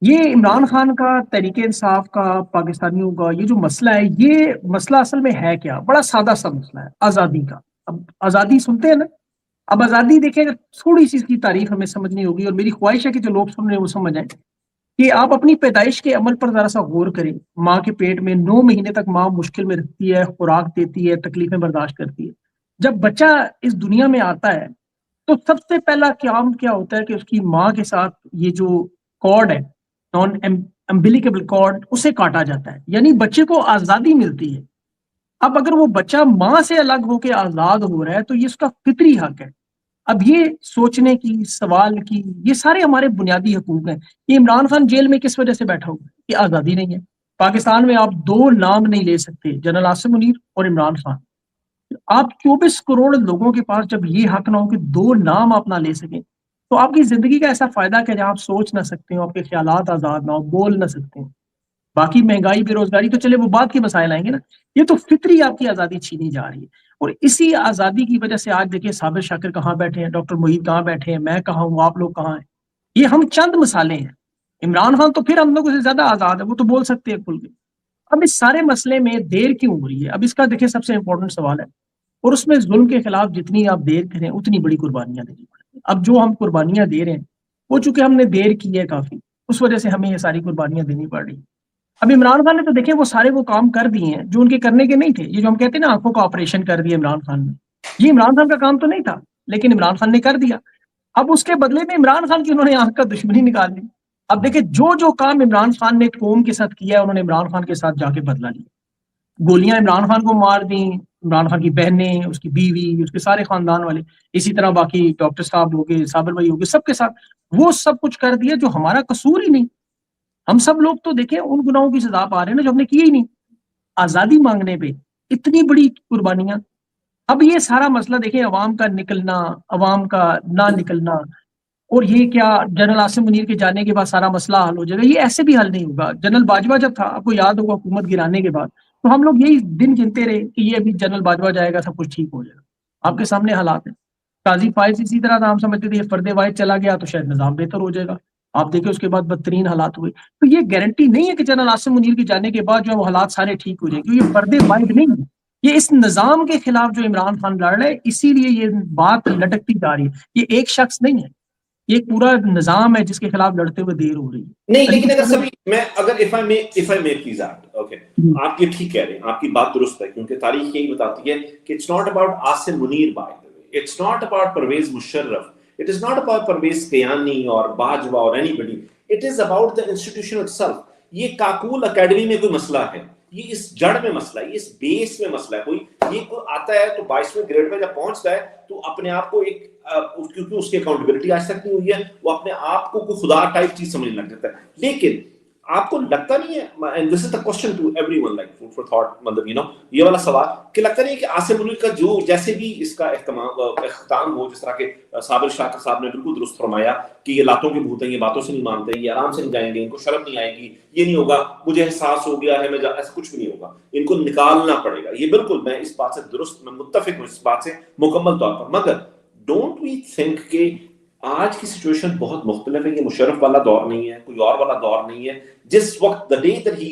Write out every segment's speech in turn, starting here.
یہ عمران خان کا، تحریک انصاف کا، پاکستانیوں کا یہ جو مسئلہ ہے، یہ مسئلہ اصل میں ہے کیا؟ بڑا سادہ سا مسئلہ ہے آزادی کا. اب آزادی سنتے ہیں نا، اب آزادی دیکھیں، اگر تھوڑی سی اس کی تعریف ہمیں سمجھنی ہوگی، اور میری خواہش ہے کہ جو لوگ سن رہے ہیں وہ سمجھ جائیں کہ آپ اپنی پیدائش کے عمل پر ذرا سا غور کریں. ماں کے پیٹ میں 9 مہینے تک ماں مشکل میں رکھتی ہے، خوراک دیتی ہے، تکلیفیں برداشت کرتی ہے. جب بچہ اس دنیا میں آتا ہے تو سب سے پہلا کام کیا ہوتا ہے کہ اس کی ماں کے ساتھ یہ جو کارڈ ہے، نان امبلیکیبل کارڈ، اسے کاٹا جاتا ہے، یعنی بچے کو آزادی ملتی ہے. اب اگر وہ بچہ ماں سے الگ ہو کے آزاد ہو رہا ہے تو یہ اس کا فطری حق ہے. اب یہ سوچنے کی، سوال کی، یہ سارے ہمارے بنیادی حقوق ہیں. یہ عمران خان جیل میں کس وجہ سے بیٹھا ہوا ہے؟ یہ آزادی نہیں ہے. پاکستان میں آپ 2 نام نہیں لے سکتے، جنرل عاصم منیر اور عمران خان. آپ 24 کروڑ لوگوں کے پاس جب یہ حق نہ ہو کہ 2 نام آپ نہ لے سکیں، تو آپ کی زندگی کا ایسا فائدہ کہ جہاں آپ سوچ نہ سکتے ہو، آپ کے خیالات آزاد نہ ہو، بول نہ سکتے ہیں. باقی مہنگائی، بے روزگاری تو چلے وہ بعد کے مسائل آئیں گے نا. یہ تو فطری آپ کی آزادی چھینی جا رہی ہے. اور اسی آزادی کی وجہ سے آج دیکھیں صابر شاکر کہاں بیٹھے ہیں، ڈاکٹر محیط کہاں بیٹھے ہیں، میں کہاں ہوں، آپ لوگ کہاں ہیں. یہ ہم چند مثالیں ہیں. عمران خان تو پھر ہم لوگوں سے زیادہ آزاد ہے، وہ تو بول سکتے ہیں کھل کے. اب اس سارے مسئلے میں دیر کیوں ہو رہی ہے؟ اب اس کا دیکھیں سب سے امپورٹنٹ سوال ہے، اور اس میں ظلم کے خلاف جتنی آپ دیر کریں اتنی بڑی قربانیاں دینی پڑیں گی. اب جو ہم قربانیاں دے رہے ہیں وہ چونکہ ہم نے دیر کی ہے کافی، اس وجہ سے ہمیں یہ ساری قربانیاں دینی پڑ رہی ہیں. اب عمران خان نے تو دیکھیں وہ سارے وہ کام کر دیے ہیں جو ان کے کرنے کے نہیں تھے. یہ جو ہم کہتے ہیں نا آنکھوں کا آپریشن کر دیا عمران خان نے، یہ عمران خان کا کام تو نہیں تھا، لیکن عمران خان نے کر دیا. اب اس کے بدلے میں عمران خان کی انہوں نے آنکھ کا دشمنی نکال دی. اب دیکھیں جو جو کام عمران خان نے قوم کے ساتھ کیا ہے، انہوں نے عمران خان کے ساتھ جا کے بدلا لیا. گولیاں عمران خان کو مار دیں، عمران خان کی بہنیں، اس کی بیوی، اس کے سارے خاندان والے. اسی طرح باقی ڈاکٹر صاحب ہو گئے، صابر بھائی ہو گئے، سب کے ساتھ وہ سب کچھ کر دیا جو ہمارا قصور ہی نہیں. ہم سب لوگ تو دیکھیں ان گناہوں کی سزا پا رہے ہیں نا جو ہم نے کی ہی نہیں. آزادی مانگنے پہ اتنی بڑی قربانیاں. اب یہ سارا مسئلہ دیکھیں، عوام کا نکلنا، عوام کا نہ نکلنا، اور یہ کیا جنرل عاصم منیر کے جانے کے بعد سارا مسئلہ حل ہو جائے گا؟ یہ ایسے بھی حل نہیں ہوگا. جنرل باجوہ جب تھا، آپ کو یاد ہوگا حکومت گرانے کے بعد، تو ہم لوگ یہی دن گنتے رہے کہ یہ ابھی جنرل باجوہ جائے گا سب کچھ ٹھیک ہو جائے گا. آپ کے سامنے حالات ہیں. قاضی فائز اسی طرح تھا، ہم سمجھتے تھے یہ فرد واحد چلا گیا تو شاید نظام بہتر ہو جائے گا. آپ دیکھیں اس کے بعد بدترین حالات ہوئے. تو یہ گارنٹی نہیں ہے کہ جنرل عاصم منیر کے جانے کے بعد جو ہے وہ حالات سارے ٹھیک ہو جائیں گے. یہ فرد واحد نہیں ہے، یہ اس نظام کے خلاف جو عمران خان لڑ رہے، اسی لیے یہ بات لٹکتی جا رہی ہے. یہ ایک شخص نہیں ہے، یہ ایک پورا نظام ہے جس کے خلاف لڑتے ہوئے دیر ہو رہی ہے. نہیں لیکن اگر سبھی میں اگر if I may please add, okay, آپ یہ ٹھیک کہہ رہے ہیں، آپ کی بات درست ہے، کیونکہ تاریخ یہی بتاتی ہے کہ it's not about Asim Munir by the way, it's not about Pervez Musharraf, it is not about Pervez Kayani اور باجوہ اور anybody, it is about the institution itself. یہ کاکول اکیڈمی میں کوئی مسئلہ ہے، یہ اس جڑ میں مسئلہ ہے، یہ اس بیس میں مسئلہ ہے. کوئی یہ کوئی آتا ہے تو 22ویں گریڈ میں جب پہنچتا ہے تو اپنے آپ کو ایک کیونکہ اس کی اکاؤنٹیبلٹی آج تک نہیں ہوئی ہے، وہ اپنے آپ کو کوئی خدا ٹائپ چیز سمجھنے لگ جاتا ہے. لیکن آپ کو لگتا نہیں ہے، and this is the question to everyone, like food for thought, مطلب یہ والا سوال کہ لگتا نہیں ہے کہ عاصم منیر کا جو جیسے بھی اس کا اختتام ہو، جس طرح کے صابر شاکر صاحب نے بالکل درست فرمایا کہ یہ لاتوں کے بھوت ہیں، یہ باتوں سے نہیں مانتے، یہ آرام سے نہیں جائیں گے، ان کو شرم نہیں آئے گی، یہ نہیں ہوگا مجھے احساس ہو گیا ہے میں ایسا کچھ بھی نہیں ہوگا، ان کو نکالنا پڑے گا. یہ بالکل میں اس بات سے درست، میں متفق ہوں اس بات سے مکمل طور پر. مگر ڈونٹ وی تھنک کہ آج کی سچویشن بہت مختلف ہے. یہ مشرف والا دور نہیں ہے، کوئی اور والا دور نہیں ہے. جس وقت the day that he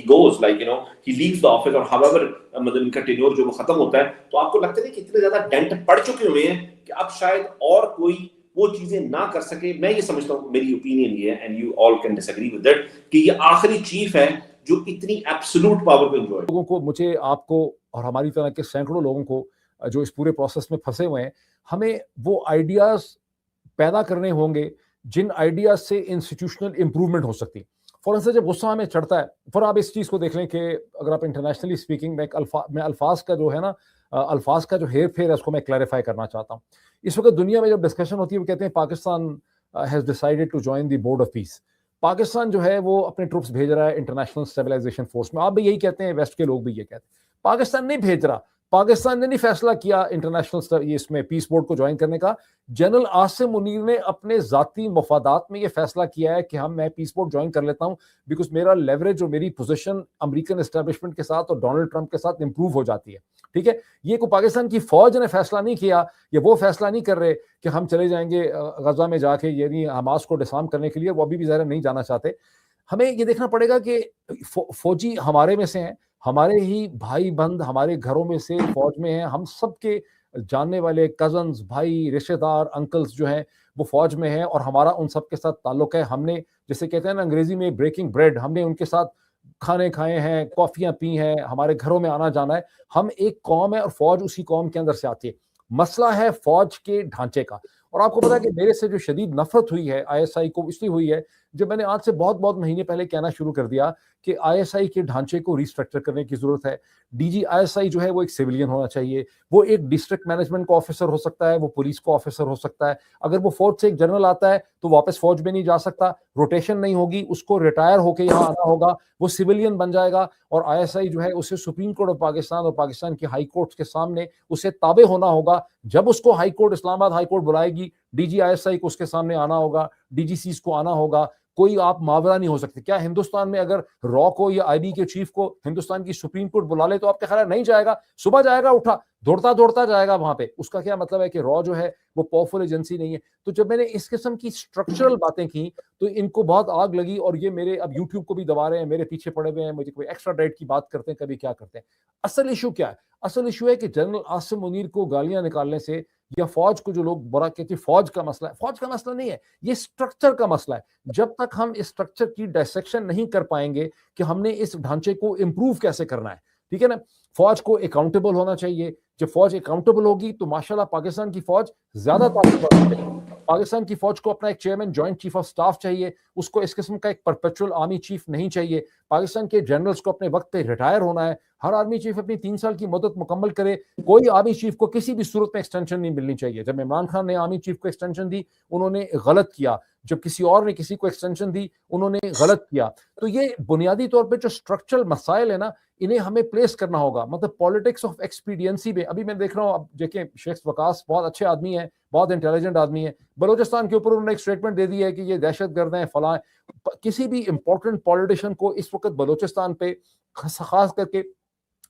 goes, like he leaves the office or however مطلب ان کا ٹینیور جو وہ ختم ہوتا ہے، تو آپ کو لگتا ہے کہ اتنے زیادہ ڈینٹ پڑ چکے ہوئے ہیں کہ اب شاید اور کوئی وہ چیزیں نہ کر سکے. میں یہ سمجھتا ہوں، میری اوپینین یہ ہے and you all can disagree with that، کہ یہ آخری چیف ہے جو اتنی ایبسولوٹ پاور کو انجوائے. لوگوں کو، مجھے، آپ کو اور ہماری طرح کے سینکڑوں لوگوں کو جو اس پورے پروسیس میں پھنسے ہوئے ہیں، ہمیں وہ آئیڈیاز پیدا کرنے ہوں گے جن آئیڈیاز سے انسٹیٹیوشنل امپروومنٹ ہو سکتی. فور انسٹنس جب غصہ ہمیں چڑھتا ہے، پھر آپ اس چیز کو دیکھ لیں کہ اگر آپ انٹرنیشنلی اسپیکنگ میں الفاظ کا جو ہے نا، الفاظ کا جو ہیر پھیر ہے اس کو میں کلیریفائی کرنا چاہتا ہوں. اس وقت دنیا میں جب ڈسکشن ہوتی ہے وہ کہتے ہیں Pakistan has decided to join the board of peace. Pakistan جو ہے وہ اپنے ٹروپس بھیج رہا ہے انٹرنیشنل اسٹیبلائزیشن فورس میں. آپ بھی یہی کہتے ہیں، ویسٹ کے لوگ بھی یہ کہتے ہیں. پاکستان نہیں بھیج رہا، پاکستان نے نہیں فیصلہ کیا انٹرنیشنل یہ اس میں پیس بورڈ کو جوائن کرنے کا. جنرل عاصم منیر نے اپنے ذاتی مفادات میں یہ فیصلہ کیا ہے کہ میں پیس بورڈ جوائن کر لیتا ہوں بیکاز میرا لیوریج اور میری پوزیشن امریکن اسٹیبلشمنٹ کے ساتھ اور ڈونلڈ ٹرمپ کے ساتھ امپروو ہو جاتی ہے. ٹھیک ہے, یہ کوئی پاکستان کی فوج نے فیصلہ نہیں کیا, یا وہ فیصلہ نہیں کر رہے کہ ہم چلے جائیں گے غزہ میں جا کے یعنی حماس کو ڈسارم کرنے کے لیے, وہ ابھی بھی ظاہر نہیں جانا چاہتے. ہمیں یہ دیکھنا پڑے گا کہ فوجی ہمارے میں سے ہیں, ہمارے ہی بھائی بند ہمارے گھروں میں سے فوج میں ہیں, ہم سب کے جاننے والے کزنز, بھائی, رشتہ دار, انکلز جو ہیں وہ فوج میں ہیں, اور ہمارا ان سب کے ساتھ تعلق ہے. ہم نے جیسے کہتے ہیں نا انگریزی میں بریکنگ بریڈ, ہم نے ان کے ساتھ کھانے کھائے ہیں, کافیاں پی ہیں, ہمارے گھروں میں آنا جانا ہے. ہم ایک قوم ہے اور فوج اسی قوم کے اندر سے آتی ہے. مسئلہ ہے فوج کے ڈھانچے کا. اور آپ کو پتا ہے کہ میرے سے جو شدید نفرت ہوئی ہے آئی ایس آئی کو اس لیے ہوئی ہے جب میں نے آج سے بہت مہینے پہلے کہنا شروع کر دیا کہ آئی ایس آئی کے ڈھانچے کو ریسٹرکچر کرنے کی ضرورت ہے. D G I S I جو ہے وہ ایک سویلین ہونا چاہیے, وہ ایک ڈسٹرکٹ مینجمنٹ کا آفیسر ہو سکتا ہے, وہ پولیس کا آفیسر ہو سکتا ہے. اگر وہ فوج سے ایک جنرل آتا ہے تو واپس فوج میں نہیں جا سکتا, روٹیشن نہیں ہوگی, اس کو ریٹائر ہو کے یہاں آنا ہوگا, وہ سویلین بن جائے گا. اور آئی ایس آئی جو ہے اسے سپریم کورٹ آف پاکستان اور پاکستان کی ہائی کورٹ کے سامنے اسے تابع ہونا ہوگا. جب اس کو ہائی کورٹ, اسلام آباد ہائی کورٹ بلائے گی, D G I S I کو اس کے سامنے آنا ہوگا, ڈی جی سیز کو آنا ہوگا. کوئی آپ ماورا نہیں ہو سکتے. کیا ہندوستان میں اگر را کو یا آئی بی کے چیف کو ہندوستان کی سپریم کورٹ بلا لے تو آپ کے خیال نہیں جائے گا؟ صبح جائے گا, اٹھا دوڑتا جائے گا وہاں پہ. اس کا کیا مطلب ہے کہ را جو ہے وہ پاورفل ایجنسی نہیں ہے. تو جب میں نے اس قسم کی اسٹرکچرل باتیں کی تو ان کو بہت آگ لگی, اور یہ میرے اب یوٹیوب کو بھی دبا رہے ہیں, میرے پیچھے پڑے ہوئے ہیں, مجھے کوئی ایکسٹرا ڈائٹ کی بات کرتے ہیں, کبھی کیا کرتے ہیں. اصل ایشو کیا ہے؟ اصل ایشو ہے کہ جنرل عاصم منیر کو گالیاں نکالنے سے یا فوج کو جو لوگ برا کہتے ہیں فوج کا مسئلہ ہے, فوج کا مسئلہ نہیں ہے, یہ اسٹرکچر کا مسئلہ ہے. جب تک ہم اس اسٹرکچر کی ڈائسیکشن نہیں کر پائیں گے کہ ہم نے اس ڈھانچے کو امپروو کیسے کرنا ہے, ٹھیک ہے نا. فوج کو اکاؤنٹیبل ہونا چاہیے. جب فوج اکاؤنٹیبل ہوگی تو ماشاءاللہ پاکستان کی فوج زیادہ طاقتور ہوگی. پاکستان کی فوج کو اپنا ایک chairman joint chief of staff چاہیے, اس کو اس قسم کا ایک پرپیچول آرمی چیف نہیں چاہیے. پاکستان کے جنرلز کو اپنے وقت پہ ریٹائر ہونا ہے. ہر آرمی چیف اپنی 3 سال کی مدت مکمل کرے. کوئی آرمی چیف کو کسی بھی صورت میں ایکسٹینشن نہیں ملنی چاہیے. جب عمران خان نے آرمی چیف کو ایکسٹینشن دی انہوں نے غلط کیا, جب کسی اور نے کسی کو ایکسٹینشن دی انہوں نے غلط کیا. تو یہ بنیادی طور پہ جو اسٹرکچرل مسائل ہیں نا, انہیں ہمیں پلیس کرنا ہوگا. مطلب پالیٹکس آف ایکسپیڈینسی میں ابھی میں دیکھ رہا ہوں, اب دیکھیں شیخ وقاص بہت اچھے آدمی ہیں, بہت انٹیلیجنٹ آدمی ہے. بلوچستان کے اوپر انہوں نے ایک اسٹیٹمنٹ دے دی ہے کہ یہ دہشت گرد ہیں فلاں. کسی بھی امپورٹنٹ پالیٹیشین کو اس وقت بلوچستان پہ خاص کر کے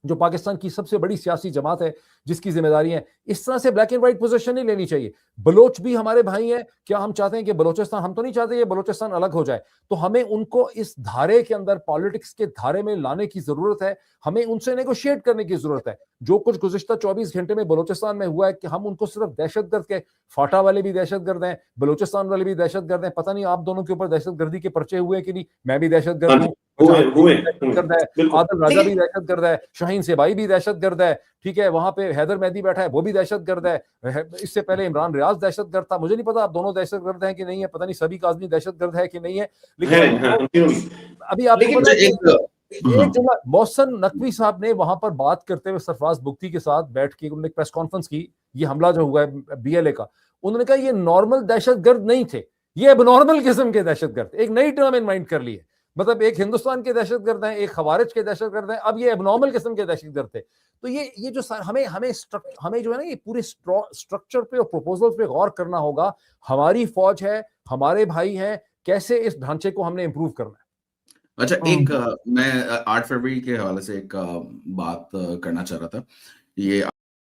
جو پاکستان کی سب سے بڑی سیاسی جماعت ہے جس کی ذمہ داری ہے, اس طرح سے بلیک اینڈ وائٹ پوزیشن نہیں لینی چاہیے. بلوچ بھی ہمارے بھائی ہیں. کیا ہم چاہتے ہیں کہ بلوچستان, ہم تو نہیں چاہتے یہ بلوچستان الگ ہو جائے, تو ہمیں ان کو اس دھارے کے اندر, پالیٹکس کے دھارے میں لانے کی ضرورت ہے. ہمیں ان سے نیگوشیٹ کرنے کی ضرورت ہے. جو کچھ گزشتہ 24 گھنٹے میں بلوچستان میں ہوا ہے کہ ہم ان کو صرف دہشت گرد کے, فاٹا والے بھی دہشت گرد ہیں, بلوچستان والے بھی دہشت گرد ہیں. پتہ نہیں آپ دونوں کے اوپر دہشت گردی کے پرچے ہوئے کہ نہیں. میں بھی دہشت گرد ہوں, عادل راجہ بھی دہشت گرد ہے, شاہین سیبائی بھی دہشت گرد ہے, ٹھیک ہے, وہاں پہ حیدر مہدی بیٹھا ہے وہ بھی دہشت گرد ہے, اس سے پہلے عمران ریاض دہشت گرد تھا. مجھے نہیں پتا آپ دونوں دہشت گرد ہیں کہ نہیں ہے, پتہ نہیں سبھی کاظمی دہشت گرد ہے کہ نہیں ہے. لیکن ابھی آپ کو پتا ہے ایک جگہ محسن نقوی صاحب نے وہاں پر بات کرتے ہوئے سرفراز بگٹی کے ساتھ بیٹھ کے انہوں نے پریس کانفرنس کی, یہ حملہ جو ہوا ہے بی ایل اے کا, انہوں نے کہا یہ نارمل دہشت گرد نہیں تھے, یہ اب نارمل قسم کے دہشت گرد. ایک نئی ٹرم ان مائنڈ کر لی ہے. مطلب ایک ہندوستان کے دہشت گرد ہیں, ایک خوارج کے دہشت گرد ہیں, اب یہ اب نارمل قسم کے دہشت گرد تھے. تو یہ جو ہمیں جو ہے نا یہ پورے اسٹرکچر پہ اور پروپوزل پہ غور کرنا ہوگا. ہماری فوج ہے, ہمارے بھائی ہیں, کیسے اس ڈھانچے کو ہم نے امپروو کرنا ہے. اچھا, ایک میں 8 فروری کے حوالے سے ایک بات کرنا چاہ رہا تھا. یہ